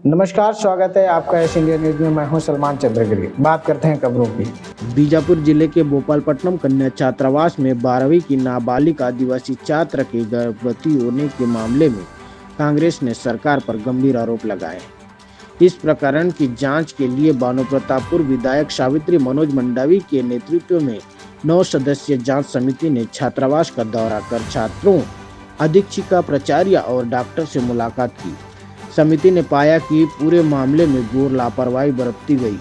नमस्कार, स्वागत है आपका एस इंडिया न्यूज में। मैं हूं सलमान चंद्रगिरी। बात करते हैं खबरों की। बीजापुर जिले के भोपालपट्टनम कन्या छात्रावास में 12वीं की नाबालिग आदिवासी छात्र के गर्भवती होने के मामले में कांग्रेस ने सरकार पर गंभीर आरोप लगाए। इस प्रकरण की जांच के लिए भानुप्रतापपुर विधायक सावित्री मनोज मंडावी के नेतृत्व में 9 सदस्यीय जांच समिति ने छात्रावास का दौरा कर छात्रों, अधीक्षिका, प्राचार्य और डॉक्टर से मुलाकात की। समिति ने पाया कि पूरे मामले में घोर लापरवाही बरती गई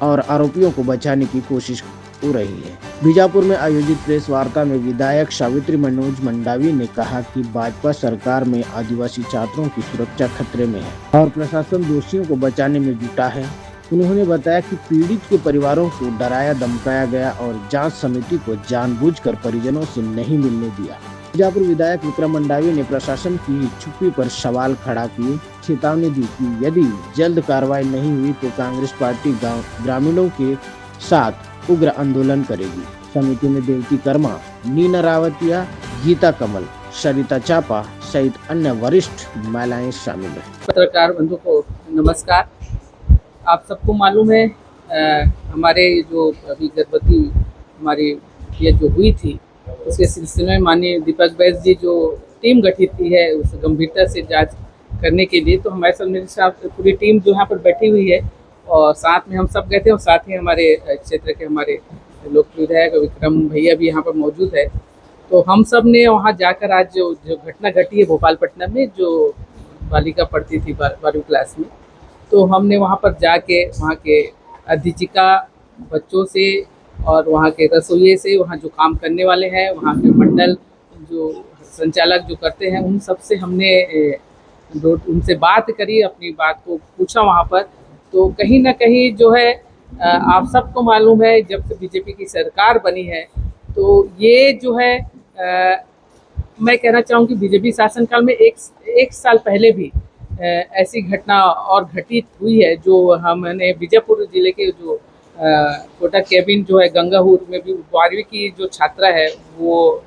और आरोपियों को बचाने की कोशिश हो रही है। बीजापुर में आयोजित प्रेस वार्ता में विधायक सावित्री मनोज मंडावी ने कहा कि भाजपा सरकार में आदिवासी छात्रों की सुरक्षा खतरे में है और प्रशासन दोषियों को बचाने में जुटा है। उन्होंने बताया कि पीड़ित के परिवारों को डराया धमकाया गया और जांच समिति को जानबूझकर परिजनों से नहीं मिलने दिया। बीजापुर विधायक विक्रम मंडावी ने प्रशासन की चुप्पी पर सवाल खड़ा किए, चेतावनी दी कि यदि जल्द कार्रवाई नहीं हुई तो कांग्रेस पार्टी ग्रामीणों के साथ उग्र आंदोलन करेगी। समिति में देवती कर्मा, नीना रावतिया, गीता कमल, सरिता चापा सहित अन्य वरिष्ठ महिलाएं शामिल हैं। पत्रकार बंधु को नमस्कार। आप सबको मालूम है हमारे जो अभी गर्भवती हमारी ये जो हुई थी उसके सिलसिले में माननीय दीपक बैस जी जो टीम गठित की है उस गंभीरता से जांच करने के लिए, तो हमारे सब मेरे साथ पूरी टीम जो यहाँ पर बैठी हुई है और साथ में हम सब गए थे और साथ ही हमारे क्षेत्र के हमारे लोकप्रिय विधायक विक्रम भैया भी यहाँ पर मौजूद है। तो हम सब ने वहाँ जाकर आज जो घटना घटी है भोपालपट्टनम में, जो बालिका पढ़ती थी 12वीं क्लास में, तो हमने वहाँ पर जाके वहाँ के अधीक्षिका, बच्चों से और वहाँ के रसोइये से, वहाँ जो काम करने वाले हैं, वहाँ के मंडल जो संचालक जो करते हैं, उन सब से हमने उनसे बात करी, अपनी बात को पूछा वहाँ पर। तो कहीं ना कहीं जो है आप सबको मालूम है जब से बीजेपी की सरकार बनी है तो ये जो है मैं कहना चाहूँ कि बीजेपी शासनकाल में एक साल पहले भी ऐसी घटना और घटित हुई है। जो हमने बीजापुर जिले के जो कोटा केबिन जो है गंगाहूर में भी 12वीं की जो छात्रा है वो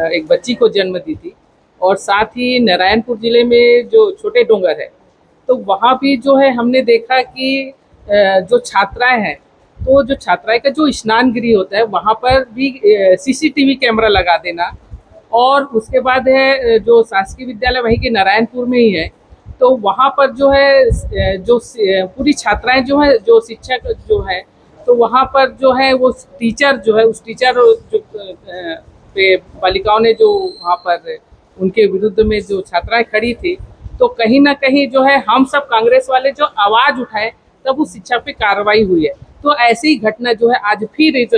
एक बच्ची को जन्म दी थी, और साथ ही नारायणपुर जिले में जो छोटे डोंगर है तो वहाँ भी जो है हमने देखा कि जो छात्राएं हैं तो जो छात्राएं का जो स्नान गृह होता है वहाँ पर भी सीसीटीवी कैमरा लगा देना, और उसके बाद है जो शासकीय विद्यालय वहीं के नारायणपुर में ही है तो वहाँ पर जो है जो पूरी छात्राएं जो है जो शिक्षक जो है तो वहाँ पर जो है वो टीचर जो है उस टीचर जो पे बालिकाओं ने जो वहाँ पर उनके विरुद्ध में जो छात्राएं खड़ी थी तो कहीं ना कहीं जो है हम सब कांग्रेस वाले जो आवाज़ उठाए तब उस शिक्षा पे कार्रवाई हुई है। तो ऐसी ही घटना जो है आज फिर इस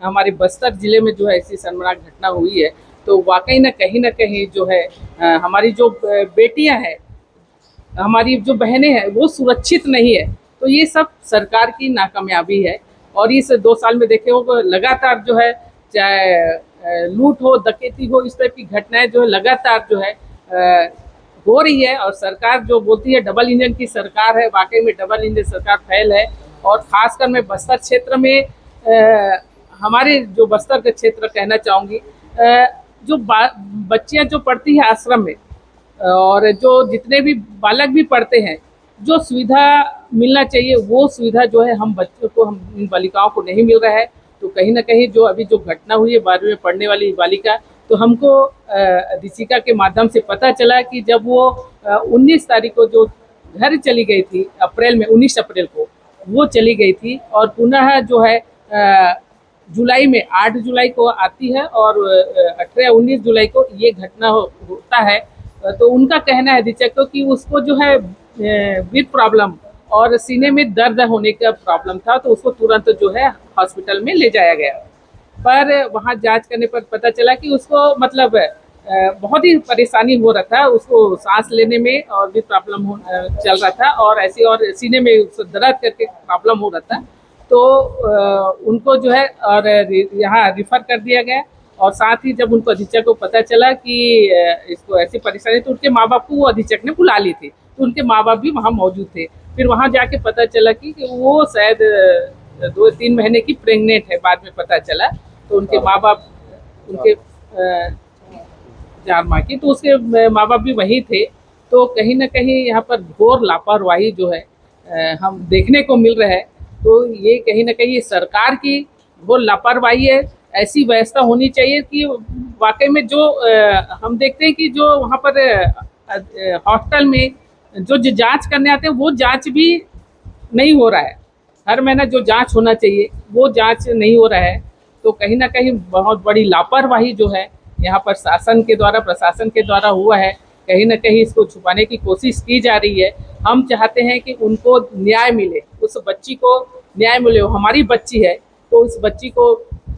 हमारे बस्तर जिले में जो है ऐसी शर्मनाक घटना हुई है। तो वाकई ना कहीं जो है हमारी जो बेटियां हैं, हमारी जो बहनें हैं वो सुरक्षित नहीं है। तो ये सब सरकार की नाकामयाबी है, और इस 2 साल में देखे हो लगातार जो है चाहे लूट हो, डकैती हो, इस टाइप की घटनाएं जो है लगातार जो है हो रही है। और सरकार जो बोलती है डबल इंजन की सरकार है, वाकई में डबल इंजन सरकार फेल है। और खासकर मैं बस्तर क्षेत्र में हमारे जो बस्तर का क्षेत्र कहना चाहूँगी, जो बच्चियाँ जो पढ़ती है आश्रम में और जो जितने भी बालक भी पढ़ते हैं, जो सुविधा मिलना चाहिए वो सुविधा जो है हम बच्चों को, हम इन बालिकाओं को नहीं मिल रहा है। तो कहीं ना कहीं जो अभी जो घटना हुई है 12वीं में पढ़ने वाली बालिका, तो हमको अधीक्षिका के माध्यम से पता चला कि जब वो 19 तारीख को जो घर चली गई थी, अप्रैल में 19 अप्रैल को वो चली गई थी, और पुनः जो है जुलाई में 8 जुलाई को आती है और 18-19 जुलाई को ये घटना होता है। तो उनका कहना है अधीक्षक को कि उसको जो है ब्रीथ प्रॉब्लम और सीने में दर्द होने का प्रॉब्लम था, तो उसको तुरंत जो है हॉस्पिटल में ले जाया गया। पर वहाँ जांच करने पर पता चला कि उसको मतलब बहुत ही परेशानी हो रहा था, उसको सांस लेने में और भी प्रॉब्लम चल रहा था, और ऐसे और सीने में उसको दर्द करके प्रॉब्लम हो रहा था। तो उनको जो है और यहाँ रिफ़र कर दिया गया। और साथ ही जब उनको अधीक्षक को पता चला कि इसको ऐसी परेशानी, तो उनके माँ बाप को वो अधीक्षक ने बुला ली थी, तो उनके माँ बाप भी वहाँ मौजूद थे। फिर वहाँ जाके पता चला कि वो शायद 2-3 महीने की प्रेग्नेंट है, बाद में पता चला। तो उनके माँ बाप, उनके जान माँ की, तो उसके माँ बाप भी वहीं थे। तो कहीं ना कहीं यहाँ पर घोर लापरवाही जो है हम देखने को मिल रहा है। तो ये कहीं ना कहीं सरकार की घोर लापरवाही है। ऐसी व्यवस्था होनी चाहिए कि वाकई में जो हम देखते हैं कि जो वहाँ पर हॉस्टल में जो जांच करने आते हैं वो जांच भी नहीं हो रहा है। हर महीना जो जांच होना चाहिए वो जांच नहीं हो रहा है। तो कहीं ना कहीं बहुत बड़ी लापरवाही जो है यहाँ पर शासन के द्वारा, प्रशासन के द्वारा हुआ है। कहीं ना कहीं इसको छुपाने की कोशिश की जा रही है। हम चाहते हैं कि उनको न्याय मिले, उस बच्ची को न्याय मिले। वो हमारी बच्ची है तो उस बच्ची को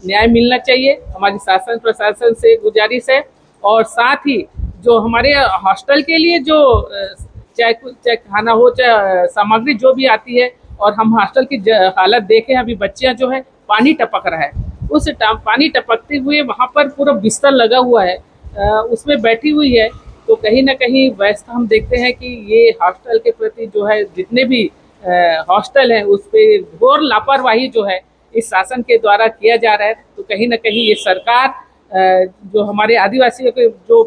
न्याय मिलना चाहिए। हमारी शासन प्रशासन से गुजारिश है। और साथ ही जो हमारे हॉस्टल के लिए जो चाहे खाना हो, चाहे सामग्री जो भी आती है, और हम हॉस्टल की हालत देखें, अभी बच्चियां जो है पानी टपक रहा है, उस पानी टपकते हुए वहाँ पर पूरा बिस्तर लगा हुआ है, उसमें बैठी हुई है। तो कहीं ना कहीं व्यवस्था हम देखते हैं कि ये हॉस्टल के प्रति जो है जितने भी हॉस्टल हैं उस पर घोर लापरवाही जो है इस शासन के द्वारा किया जा रहा है। तो कहीं ना कहीं ये सरकार जो हमारे आदिवासियों के जो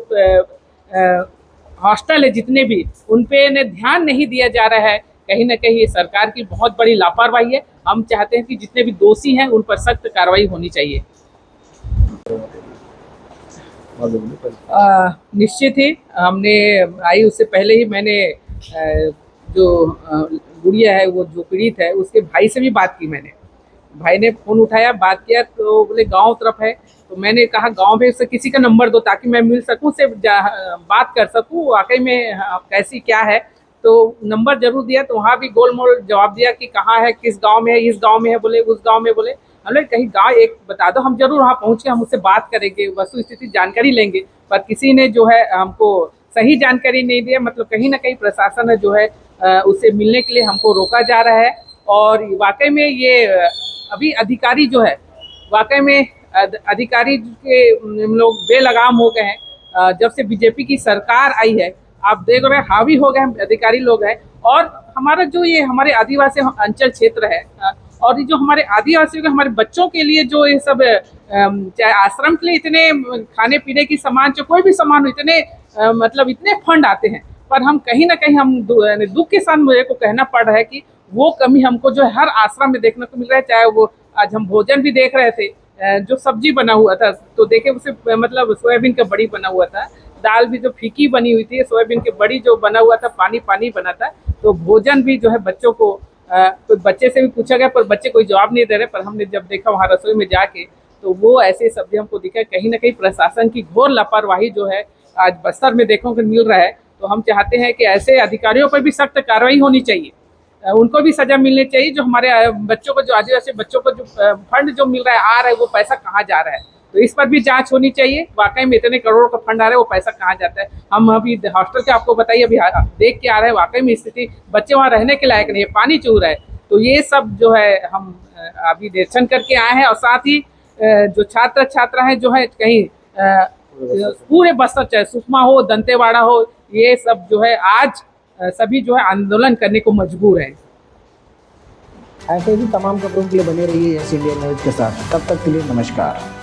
हॉस्टल है जितने भी, उन पे ध्यान नहीं दिया जा रहा है। कहीं ना कहीं ये सरकार की बहुत बड़ी लापरवाही है। हम चाहते हैं कि जितने भी दोषी हैं उन पर सख्त कार्रवाई होनी चाहिए। निश्चित ही हमने आई उससे पहले ही मैंने जो गुड़िया है, वो जो पीड़ित है, उसके भाई से भी बात की। मैंने भाई ने फ़ोन उठाया, बात किया, तो बोले गांव तरफ है। तो मैंने कहा गांव में से किसी का नंबर दो ताकि मैं मिल सकूं, से बात कर सकूं वाकई में कैसी क्या है। तो नंबर जरूर दिया, तो वहाँ भी गोल मोल जवाब दिया कि कहाँ है, किस गांव में है, इस गांव में है बोले, उस गांव में बोले। हमने कहीं गांव एक बता दो, हम जरूर वहाँ पहुँच के हम उससे बात करेंगे, वस्तु स्थिति जानकारी लेंगे। पर किसी ने जो है हमको सही जानकारी नहीं दिया। मतलब कहीं ना कहीं प्रशासन जो है उससे मिलने के लिए हमको रोका जा रहा है। और वाकई में ये अभी अधिकारी जो है, वाकई में अधिकारी के हम लोग बेलगाम हो गए हैं। जब से बीजेपी की सरकार आई है, आप देख रहे हैं हावी हो गए हैं अधिकारी लोग हैं। और हमारा जो ये हमारे आदिवासी अंचल क्षेत्र है, और ये जो हमारे आदिवासियों के हमारे बच्चों के लिए जो ये सब चाहे आश्रम के लिए इतने खाने पीने की सामान, चाहे कोई भी सामान, इतने मतलब इतने फंड आते हैं, पर हम कहीं ना कहीं हम दुख के साथ मुझे को कहना पड़ रहा है कि वो कमी हमको जो है हर आश्रम में देखने को मिल रहा है। चाहे वो आज हम भोजन भी देख रहे थे, जो सब्जी बना हुआ था तो देखे उसे मतलब सोयाबीन का बड़ी बना हुआ था, दाल भी जो फीकी बनी हुई थी, सोयाबीन की बड़ी जो बना हुआ था, पानी पानी बना था। तो भोजन भी जो है बच्चों को तो बच्चे से भी पूछा गया पर बच्चे कोई जवाब नहीं दे रहे। पर हमने जब देखा वहाँ रसोई में जाके, तो वो ऐसे सब्जी हमको दिखा। कहीं ना कहीं प्रशासन की घोर लापरवाही जो है आज बस्तर में देखने को मिल रहा है। तो हम चाहते हैं कि ऐसे अधिकारियों पर भी सख्त कार्रवाई होनी चाहिए, उनको भी सजा मिलनी चाहिए। जो हमारे बच्चों को, जो आदिवासी बच्चों को जो फंड जो मिल रहा है, आ रहा है, वो पैसा कहाँ जा रहा है, तो इस पर भी जांच होनी चाहिए। वाकई में इतने करोड़ का फंड आ रहा है, वो पैसा कहाँ जाता है। हम अभी हॉस्टल के आपको बताइए, अभी देख के आ रहे हैं, वाकई में स्थिति बच्चे वहाँ रहने के लायक नहीं है, पानी चू रहा है। तो ये सब जो है हम अभी निरीक्षण करके आए हैं। और साथ ही जो छात्र छात्रा हैं जो है कहीं पूरे बस्तर, चाहे सुकमा हो, दंतेवाड़ा हो, ये सब जो है आज सभी जो है आंदोलन करने को मजबूर हैं। ऐसे ही तमाम खबरों के लिए बने रहिए यस इंडिया न्यूज के साथ। तब तक के लिए नमस्कार।